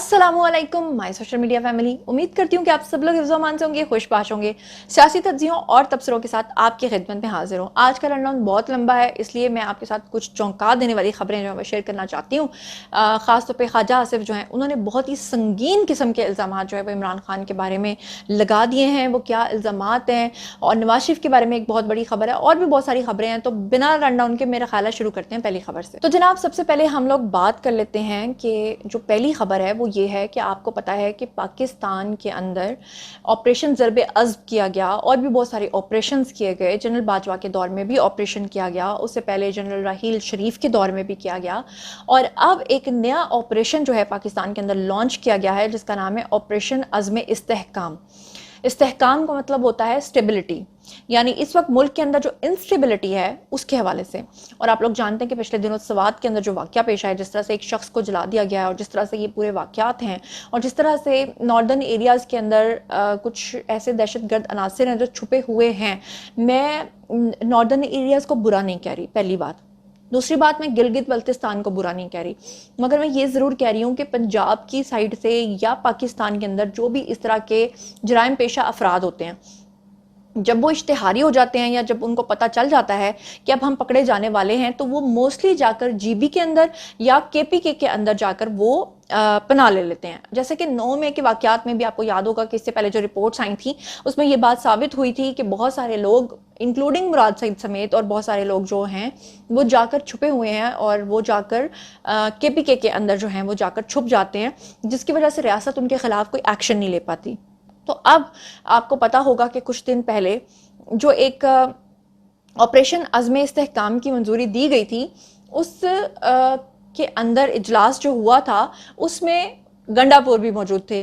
अस्सलामुअलैकुम my social media family. उम्मीद करती हूँ कि आप सब लोग हिफ्ज़-ओ-अमान से होंगे, खुशबाश होंगे। सियासी तज्ज़ियों और तबसरों के साथ आपकी खिदमत में हाजिर हूँ। आज का रनडाउन बहुत लंबा है, इसलिए मैं आपके साथ कुछ चौंका देने वाली खबरें जो है शेयर करना चाहती हूँ। ख़ास तौर पे ख्वाजा आसिफ जो हैं उन्होंने बहुत ही संगीन किस्म के इल्ज़ामात जो है वो इमरान खान के बारे में लगा दिए हैं। वो क्या इल्ज़ामात हैं, और नवाज शरीफ के बारे में एक बहुत बड़ी खबर है, और भी बहुत सारी खबरें हैं। तो बिना रनडाउन के मेरा ख्याल है शुरू करते हैं पहली खबर से। तो जनाब, सबसे पहले हम लोग बात कर लेते हैं कि जो पहली खबर है वो ये है कि आपको पता है कि पाकिस्तान के अंदर ऑपरेशन ज़रब अज़्ब किया गया, और भी बहुत सारे ऑपरेशंस किए गए। जनरल बाजवा के दौर में भी ऑपरेशन किया गया, उससे पहले जनरल राहील शरीफ के दौर में भी किया गया, और अब एक नया ऑपरेशन जो है पाकिस्तान के अंदर लॉन्च किया गया है जिसका नाम है ऑपरेशन अज़्म इस्तेहकाम। इस्तेहकाम का मतलब होता है स्टेबिलिटी, यानी इस वक्त मुल्क के अंदर जो इंस्टेबिलिटी है उसके हवाले से। और आप लोग जानते हैं कि पिछले दिनों सवात के अंदर जो वाक़या पेश आया, जिस तरह से एक शख्स को जला दिया गया है, और जिस तरह से ये पूरे वाक़यात हैं, और जिस तरह से नॉर्दर्न एरियाज़ के अंदर कुछ ऐसे दहशतगर्द अनासर हैं जो छुपे हुए हैं। मैं नॉर्दर्न एरियाज़ को बुरा नहीं कह रही, पहली बात। दूसरी बात, मैं गिलगित बल्तिस्तान को बुरा नहीं कह रही, मगर मैं ये ज़रूर कह रही हूँ कि पंजाब की साइड से या पाकिस्तान के अंदर जो भी इस तरह के जराइम पेशा अफराद होते हैं, जब वो इश्तिहारी हो जाते हैं या जब उनको पता चल जाता है कि अब हम पकड़े जाने वाले हैं, तो वो मोस्टली जाकर जीबी के अंदर या केपीके के अंदर जाकर वो पनाह ले लेते हैं। जैसे कि 9 मई के वाक़यात में भी आपको याद होगा कि इससे पहले जो रिपोर्ट्स आई थी उसमें ये बात साबित हुई थी कि बहुत सारे लोग, इंक्लूडिंग मुराद सईद समेत, और बहुत सारे लोग जो हैं वो जाकर छुपे हुए हैं, और वो जाकर केपीके के अंदर जो हैं वो जाकर छुप जाते हैं, जिसकी वजह से रियासत उनके खिलाफ कोई एक्शन नहीं ले पाती। तो अब आपको पता होगा कि कुछ दिन पहले जो एक ऑपरेशन अज़्म इस्तेहकाम की मंजूरी दी गई थी, उस के अंदर इजलास जो हुआ था उसमें गंडापुर भी मौजूद थे,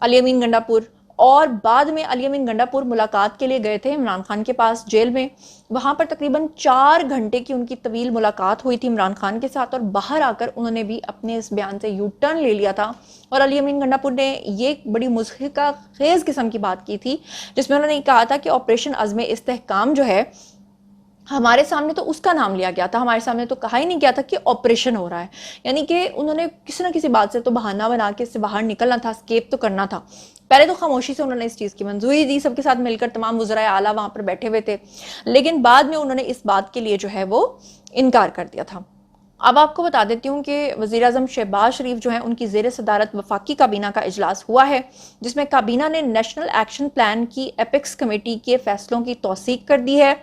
अली अमीन गंडापुर। और बाद में अली अमीन गंडापुर मुलाकात के लिए गए थे इमरान खान के पास जेल में। वहाँ पर तकरीबन 4 घंटे की उनकी तवील मुलाकात हुई थी इमरान खान के साथ, और बाहर आकर उन्होंने भी अपने इस बयान से यू टर्न ले लिया था। और अली अमीन गंडापुर ने ये बड़ी मुज़हिका खेज़ किस्म की बात की थी, जिसमें उन्होंने कहा था कि ऑपरेशन अज़्म इस्तेहकाम जो है, हमारे सामने तो उसका नाम लिया गया था, हमारे सामने तो कहा ही नहीं गया था कि ऑपरेशन हो रहा है। यानी कि उन्होंने किसी न किसी बात से तो बहाना बना के इससे बाहर निकलना था, स्केप तो करना था। पहले तो खामोशी से उन्होंने इस चीज़ की मंजूरी दी, सबके साथ मिलकर तमाम वज़राए आला वहाँ पर बैठे हुए थे, लेकिन बाद में उन्होंने इस बात के लिए जो है वो इनकार कर दिया था। अब आपको बता देती हूँ कि वज़ीर आज़म शहबाज शरीफ जो हैं उनकी ज़ेर सदारत वफाकी काबीना का इजलास हुआ है, जिसमें काबीना ने नेशनल एक्शन प्लान की एपेक्स कमेटी के फैसलों की तौसीक कर दी है।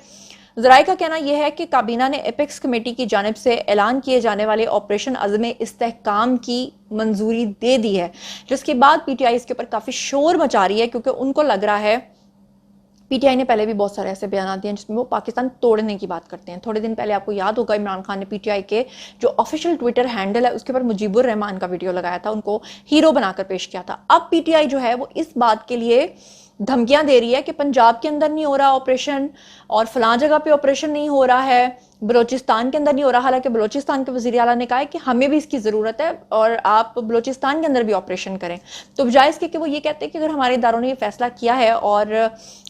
ज़राए का कहना यह है कि काबीना ने एपेक्स कमेटी की जानिब से ऐलान किए जाने वाले ऑपरेशन अज़्म इस्तेहकाम की मंजूरी दे दी है, जिसके बाद पीटीआई इसके ऊपर काफ़ी शोर मचा रही है, क्योंकि उनको लग रहा है, पीटीआई ने पहले भी बहुत सारे ऐसे बयान दिए हैं जिसमें वो पाकिस्तान तोड़ने की बात करते हैं। थोड़े दिन पहले आपको याद होगा इमरान खान ने पीटीआई के जो ऑफिशियल ट्विटर हैंडल है उसके ऊपर मुजीबुर रहमान का वीडियो लगाया था, उनको हीरो बनाकर पेश किया था। अब पीटीआई जो है वो इस बात के लिए धमकियां दे रही है कि पंजाब के अंदर नहीं हो रहा ऑपरेशन, और फलां जगह पे ऑपरेशन नहीं हो रहा है, बलोचिस्तान के अंदर नहीं हो रहा। हालांकि बलोचिस्तान के वज़ीर आला ने कहा है कि हमें भी इसकी ज़रूरत है और आप बलोचिस्तान के अंदर भी ऑपरेशन करें। तो बजाय इसके कि वो ये कहते हैं कि अगर हमारे इदारों ने ये फैसला किया है और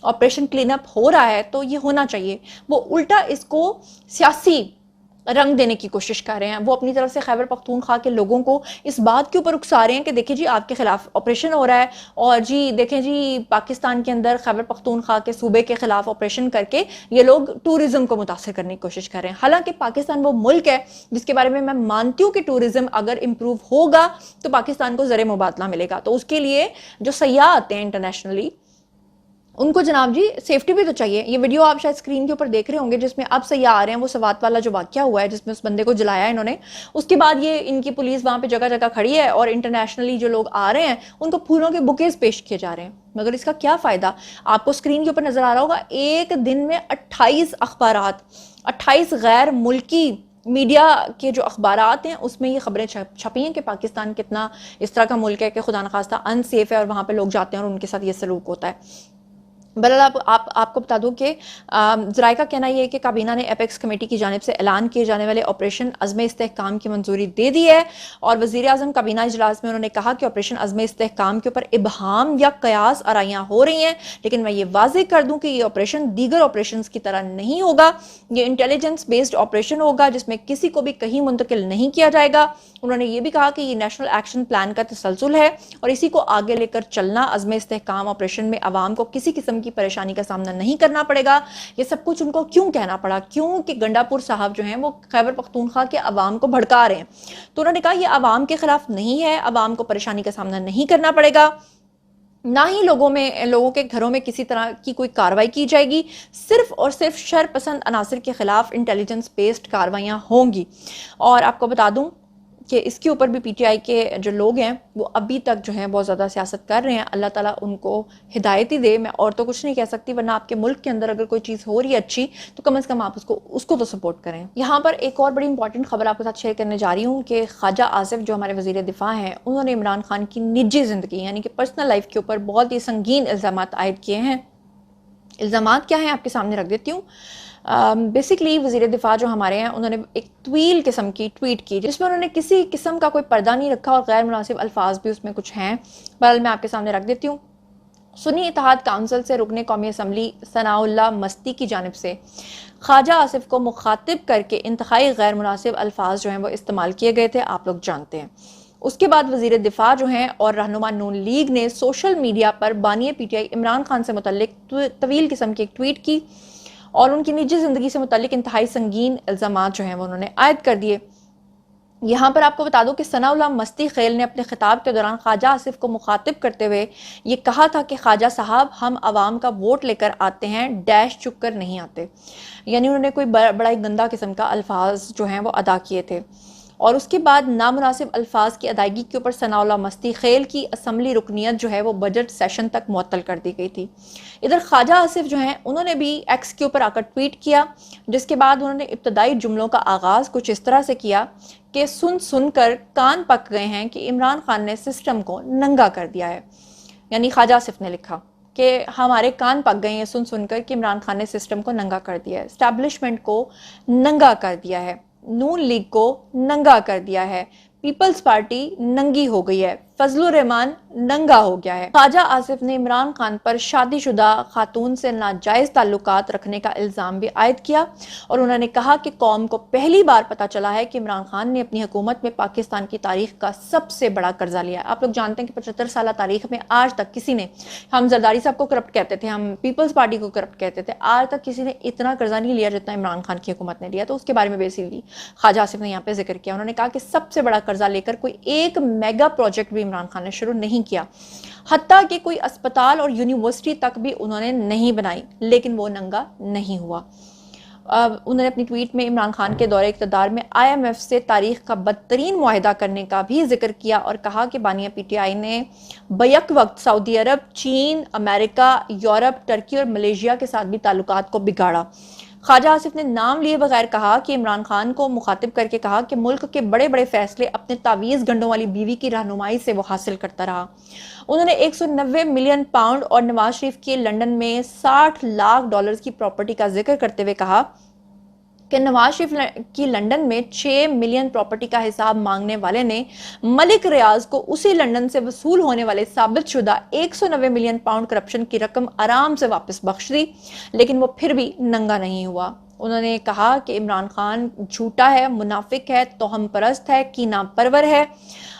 ऑपरेशन क्लीन अप हो रहा है तो ये होना चाहिए, वो उल्टा इसको सियासी रंग देने की कोशिश कर रहे हैं। वो अपनी तरफ से खैबर पख्तूनख्वा के लोगों को इस बात के ऊपर उकसा रहे हैं कि देखिए जी आपके खिलाफ ऑपरेशन हो रहा है, और जी देखें जी पाकिस्तान के अंदर खैबर पख्तूनख्वा के सूबे के खिलाफ ऑपरेशन करके ये लोग टूरिज्म को मुतासर करने की कोशिश कर रहे हैं। हालांकि पाकिस्तान वो मुल्क है जिसके बारे में मैं मानती हूँ कि टूरिज्म अगर इम्प्रूव होगा तो पाकिस्तान को ज़र मुबादला मिलेगा। तो उसके लिए जो सयाह आते हैं इंटरनेशनली, उनको जनाब जी सेफ्टी भी तो चाहिए। ये वीडियो आप शायद स्क्रीन के ऊपर देख रहे होंगे जिसमें अब सयाह आ रहे हैं, वो सवात वाला जो वाकया हुआ है जिसमें उस बंदे को जलाया इन्होंने, उसके बाद ये इनकी पुलिस वहाँ पे जगह जगह खड़ी है, और इंटरनेशनली जो लोग आ रहे हैं उनको फूलों के बुकेज पेश किए जा रहे हैं। मगर इसका क्या फ़ायदा? आपको स्क्रीन के ऊपर नज़र आ रहा होगा, एक दिन में 28 अखबारात, 28 गैर मुल्की मीडिया के जो अखबारात हैं उसमें ये खबरें छपी हैं कि पाकिस्तान कितना इस तरह का मुल्क है कि खुदा न खास्ता अनसेफ है, और वहाँ पे लोग जाते हैं और उनके साथ ये सलूक होता है। बहरहाल आपको बता दूं कि ज़राए का कहना यह है कि काबीना ने एपेक्स कमेटी की जानिब से ऐलान किए जाने वाले ऑपरेशन अज़्म इस्तेहकाम की मंजूरी दे दी है। और वज़ीर आज़म काबीना इजलास में उन्होंने कहा कि ऑपरेशन अज़्म इस्तेहकाम के ऊपर इबहाम या कयास आराइयाँ हो रही हैं, लेकिन मैं ये वाज़ेह कर दूं कि ये ऑपरेशन दीगर ऑपरेशन की तरह नहीं होगा। ये इंटेलिजेंस बेस्ड ऑपरेशन होगा जिसमें किसी को भी कहीं मुंतकिल नहीं किया जाएगा। उन्होंने ये भी कहा कि ये नेशनल एक्शन प्लान का तसलसल है और इसी को आगे लेकर चलना। अज़्म इस्तेहकाम ऑपरेशन में आवाम को किसी किस्म की परेशानी का सामना नहीं करना पड़ेगा। ये सब कुछ उनको क्यों कहना पड़ा, क्यों कि गंडापुर साहब जो हैं वो खैबर पख्तूनख्वा के अवाम को भड़का रहे हैं। तो उन्होंने कहा ये अवाम के खिलाफ नहीं है, अवाम को परेशानी का सामना नहीं करना पड़ेगा, ना ही लोगों के घरों में किसी तरह की कोई कार्रवाई की जाएगी। सिर्फ और सिर्फ शरपसंद अनासर के खिलाफ इंटेलिजेंस बेस्ड कार्रवाइयाँ होंगी। और आपको बता दूं कि इसके ऊपर भी पीटीआई के जो लोग हैं वो अभी तक जो है बहुत ज़्यादा सियासत कर रहे हैं। अल्लाह ताला उनको हिदायत ही दे, मैं और तो कुछ नहीं कह सकती। वरना आपके मुल्क के अंदर अगर कोई चीज़ हो रही है अच्छी तो कम से कम आप उसको तो सपोर्ट करें। यहाँ पर एक और बड़ी इंपॉर्टेंट खबर आपके साथ शेयर करने जा रही हूँ कि ख्वाजा आसिफ जो हमारे वज़ीर दिफा हैं, उन्होंने इमरान खान की निजी ज़िंदगी यानी कि पर्सनल लाइफ के ऊपर बहुत ही संगीन इल्ज़ामात आयद किए हैं। इल्ज़ामात क्या हैं आपके सामने रख देती हूँ। बेसिकली वज़ीर दिफा जो हमारे हैं उन्होंने एक तवील किस्म की ट्वीट की जिसमें उन्होंने किसी किस्म का कोई पर्दा नहीं रखा और गैर मुनासिब अल्फाज भी उसमें कुछ हैं। बहरहाल मैं आपके सामने रख देती हूँ। सुन्नी इत्तेहाद काउंसिल से रुकने कौमी असम्बली सनाउल्लाह मस्ती की जानिब से ख्वाजा आसिफ को मुखातिब करके इंतहाई गैर मुनासिब अल्फाज जो हैं वो इस्तेमाल किए गए थे, आप लोग जानते हैं। उसके बाद वज़ीर दिफा जो हैं और रहनुमा नून लीग ने सोशल मीडिया पर बानी पीटीआई इमरान खान से मुतल्लिक तवील किस्म की एक ट्वीट की और उनकी निजी ज़िंदगी से मुतल्लिक इंतहाई संगीन इल्ज़ामात जो हैं वो उन्होंने आयद कर दिए। यहाँ पर आपको बता दूं कि सनाउल्लाह मस्ती खेल ने अपने खिताब के दौरान ख्वाजा आसिफ को मुखातिब करते हुए ये कहा था कि ख्वाजा साहब हम आवाम का वोट लेकर आते हैं, डैश चुक कर नहीं आते। यानी उन्होंने कोई बड़ा ही गंदा किस्म का अल्फाज जो हैं वो अदा किए थे। और उसके बाद नामुनासिब अल्फाज की अदायगी के ऊपर सनाउल्लाह मस्ती खेल की असम्बली रुकनियत जो है वो बजट सेशन तक मुअत्तल कर दी गई थी। इधर ख्वाजा आसिफ जो हैं उन्होंने भी एक्स के ऊपर आकर ट्वीट किया, जिसके बाद उन्होंने इब्तदाई जुमलों का आगाज़ कुछ इस तरह से किया कि सुन कर कान पक गए हैं कि इमरान खान ने सिस्टम को नंगा कर दिया है। यानी ख्वाजा आसिफ ने लिखा कि हमारे कान पक गए हैं सुन कर कि इमरान खान ने सिस्टम को नंगा कर दिया है, एस्टैब्लिशमेंट को नंगा कर दिया है, नून लीग को नंगा कर दिया है, पीपल्स पार्टी नंगी हो गई है, फजलुर रहमान नंगा हो गया है। ख्वाजा आसिफ ने इमरान खान पर शादीशुदा खातून से नाजायज ताल्लुकात रखने का इल्ज़ाम भी आयद किया और उन्होंने कहा कि कौम को पहली बार पता चला है कि इमरान खान ने अपनी हुकूमत में पाकिस्तान की तारीख का सबसे बड़ा कर्जा लिया है। आप लोग जानते हैं कि 75 साल तारीख में आज तक किसी ने, हम जरदारी साहब को करप्ट कहते थे, हम पीपल्स पार्टी को करप्ट कहते थे, आज तक किसी ने इतना कर्जा नहीं लिया जितना इमरान खान की हुकूमत ने लिया। तो उसके बारे में बेसिकली ख्वाजा आसिफ ने यहाँ पे जिक्र किया। उन्होंने कहा कि सबसे बड़ा कर्जा लेकर कोई एक मेगा प्रोजेक्ट भी इमरान खान ने शुरू नहीं किया, हत्ता कि कोई अस्पताल और यूनिवर्सिटी तक भी उन्होंने नहीं बनाई, लेकिन वो नंगा नहीं हुआ। उन्होंने अपनी ट्वीट में इमरान खान के दौरे इक़्तिदार में IMF से तारीख का बदतरीन मुआहिदा करने का भी जिक्र किया और कहा कि बानिया PTI ने बैक वक्त सऊदी अरब, चीन, अमेरिका, यूरोप, टर्की और मलेशिया के साथ भी ताल्लुकात को बिगाड़ा। ख्वाजा आसिफ ने नाम लिए बगैर कहा कि इमरान खान को मुखातिब करके कहा कि मुल्क के बड़े बड़े फैसले अपने तावीज़ गंडों वाली बीवी की रहनुमाई से वो हासिल करता रहा। उन्होंने 190 मिलियन पाउंड और नवाज शरीफ की लंदन में 60 लाख डॉलर्स की प्रॉपर्टी का जिक्र करते हुए कहा कि नवाज शरीफ की लंदन में 6 मिलियन प्रॉपर्टी का हिसाब मांगने वाले ने मलिक रियाज को उसी लंदन से वसूल होने वाले साबित शुदा 190 मिलियन पाउंड करप्शन की रकम आराम से वापस बख्श दी, लेकिन वो फिर भी नंगा नहीं हुआ। उन्होंने कहा कि इमरान खान झूठा है, मुनाफिक है, तोहम परस्त है, कीना परवर है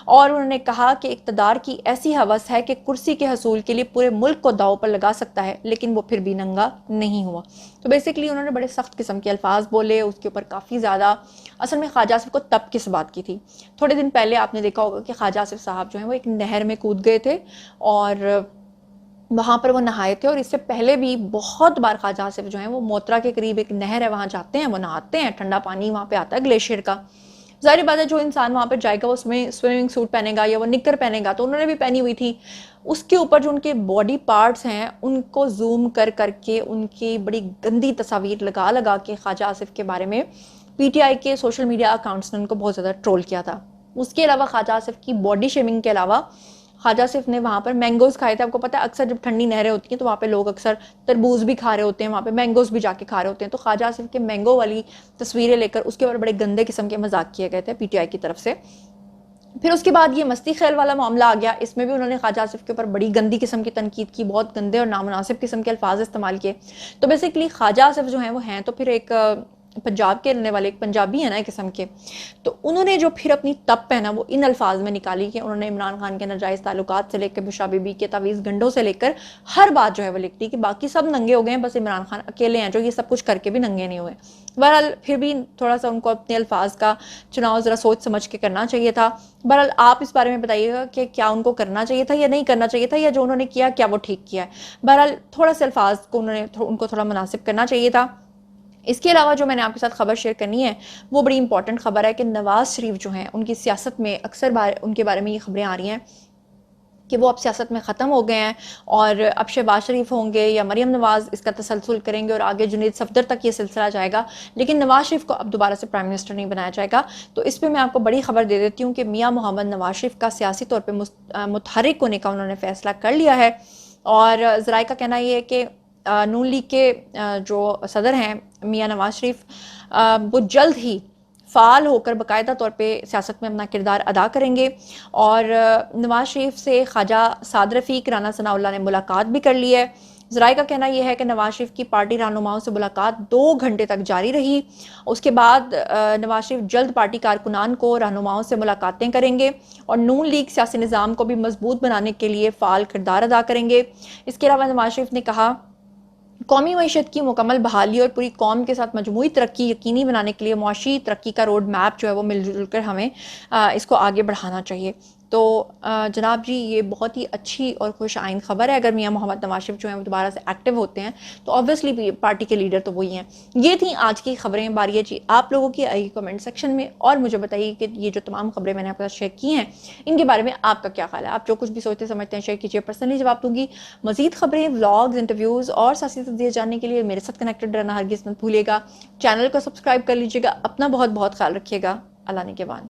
और उन्होंने कहा कि इक़्तिदार की ऐसी हवस है कि कुर्सी के हसूल के लिए पूरे मुल्क को दांव पर लगा सकता है, लेकिन वो फिर भी नंगा नहीं हुआ। तो बेसिकली उन्होंने बड़े सख्त किस्म के अल्फाज बोले, उसके ऊपर काफ़ी ज़्यादा असल में ख्वाजा आसिफ को तब किस बात की थी। थोड़े दिन पहले आपने देखा होगा कि ख्वाजा आसिफ साहब जो हैं वो एक नहर में कूद गए थे और वहाँ पर वो नहाए थे और इससे पहले भी बहुत बार ख्वाजा आसिफ जो हैं वो मोतरा के करीब एक नहर है वहाँ जाते हैं, वो नहाते हैं, ठंडा पानी वहाँ पे आता है ग्लेशियर का। ज़ाहिर बात है जो इंसान वहाँ पर जाएगा वो उसमें स्विमिंग सूट पहनेगा या वो निक्कर पहनेगा, तो उन्होंने भी पहनी हुई थी। उसके ऊपर जो उनके बॉडी पार्ट्स हैं उनको जूम कर करके उनकी बड़ी गंदी तस्वीर लगा लगा के ख्वाजा आसिफ के बारे में PTI के सोशल मीडिया अकाउंट्स ने उनको बहुत ज़्यादा ट्रोल किया था। उसके अलावा ख्वाजा आसिफ की बॉडी शेमिंग के अलावा ख्वाजा आसिफ ने वहाँ पर मैंगोज़ खाए थे। आपको पता है अक्सर जब ठंडी नहरें होती हैं तो वहाँ पे लोग अक्सर तरबूज भी खा रहे होते हैं, वहाँ पे मैंगोज़ भी जाके खा रहे होते हैं। तो ख्वाजा आसिफ के मैंगो वाली तस्वीरें लेकर उसके ऊपर बड़े गंदे किस्म के मजाक किए गए थे PTI की तरफ से। फिर उसके बाद ये मस्ती खेल वाला मामला आ गया, इसमें भी उन्होंने ख्वाजा आसिफ के ऊपर बड़ी गंदी किस्म की तनकीद की, बहुत गंदे और नामुनासिब किस्म के अल्फाज इस्तेमाल किए। तो बेसिकली ख्वाजा आसिफ जो हैं वो हैं तो फिर एक पंजाब के रहने वाले, एक पंजाबी है ना एक किस्म के, तो उन्होंने जो फिर अपनी तप है ना वो इन अल्फाज में निकाली कि उन्होंने इमरान खान के नाजायज़ ताल्लुकात से लेकर बुशरा बीबी के तावीज़ गंडों से लेकर हर बात जो है वो लिखती कि बाकी सब नंगे हो गए हैं, बस इमरान खान अकेले हैं जो ये सब कुछ करके भी नंगे नहीं हुए। बहरहाल फिर भी थोड़ा सा उनको अपने अल्फाज का चुनाव ज़रा सोच समझ के करना चाहिए था। बहरहाल आप इस बारे में बताइएगा कि क्या उनको करना चाहिए था या नहीं करना चाहिए था, या जो उन्होंने किया क्या वो ठीक किया है। बहरहाल थोड़ा से अल्फाज को उनको थोड़ा मुनासिब करना चाहिए था। इसके अलावा जो मैंने आपके साथ खबर शेयर करनी है वो बड़ी इंपॉर्टेंट खबर है कि नवाज़ शरीफ जो हैं उनकी सियासत में अक्सर उनके बारे में ये खबरें आ रही हैं कि वो अब सियासत में ख़त्म हो गए हैं और अब शहबाज शरीफ होंगे या मरीम नवाज़ इसका तसलसल करेंगे और आगे जुनैद सफदर तक ये सिलसिला जाएगा, लेकिन नवाज़ शरीफ को अब दोबारा से प्राइम मिनिस्टर नहीं बनाया जाएगा। तो इस पर मैं आपको बड़ी खबर दे देती हूँ कि मियाँ मोहम्मद नवाज़ शरीफ का सियासी तौर पर मुतहरिक होने का उन्होंने फ़ैसला कर लिया है। और ज़राए का कहना ये है कि नून लीग के जो सदर हैं मियाँ नवाज़ शरीफ वो जल्द ही फ़ाल होकर बाकायदा तौर पे सियासत में अपना किरदार अदा करेंगे। और नवाज़ शरीफ से ख्वाजा साद रफ़ीक, राना सनाउल्लाह ने मुलाकात भी कर ली है। ज़राए का कहना यह है कि नवाज़ शरीफ की पार्टी रहनुमाओं से मुलाकात 2 घंटे तक जारी रही। उसके बाद नवाज़ शरीफ जल्द पार्टी कारकुनान को रहनुमाओं से मुलाकातें करेंगे और नून लीग सियासी निज़ाम को भी मजबूत बनाने के लिए फ़ाल किरदार अदा करेंगे। इसके अलावा नवाज़ शरीफ ने कहा कौमी मईशत की मुकम्मल बहाली और पूरी कौम के साथ मजमूई तरक्की यकीनी बनाने के लिए मुआशी तरक्की का रोड मैप जो है वो मिलजुल कर हमें इसको आगे बढ़ाना चाहिए। तो जनाब जी ये बहुत ही अच्छी और खुश आइन खबर है। अगर मियाँ मोहम्मद नवाज़ शरीफ जो हैं वो दोबारा से एक्टिव होते हैं तो ऑब्वियसली पार्टी के लीडर तो वही हैं। ये थी आज की खबरें। बारी है जी आप लोगों की आई कमेंट सेक्शन में, और मुझे बताइए कि ये जो तमाम खबरें मैंने आपके साथ शेयर की हैं इनके बारे में आपका क्या ख्याल है। आप जो कुछ भी सोचते समझते हैं शेयर कीजिए, पर्सनली जवाब दूंगी। मजीद खबरें, व्लॉग्स, इंटरव्यूज़ और सियासी तस्दीर जानने के लिए मेरे साथ कनेक्टेड रहना हरगिज़ मत भूलिएगा। चैनल को सब्सक्राइब कर लीजिएगा। अपना बहुत बहुत ख्याल रखिएगा। अल्लाह निगहबान।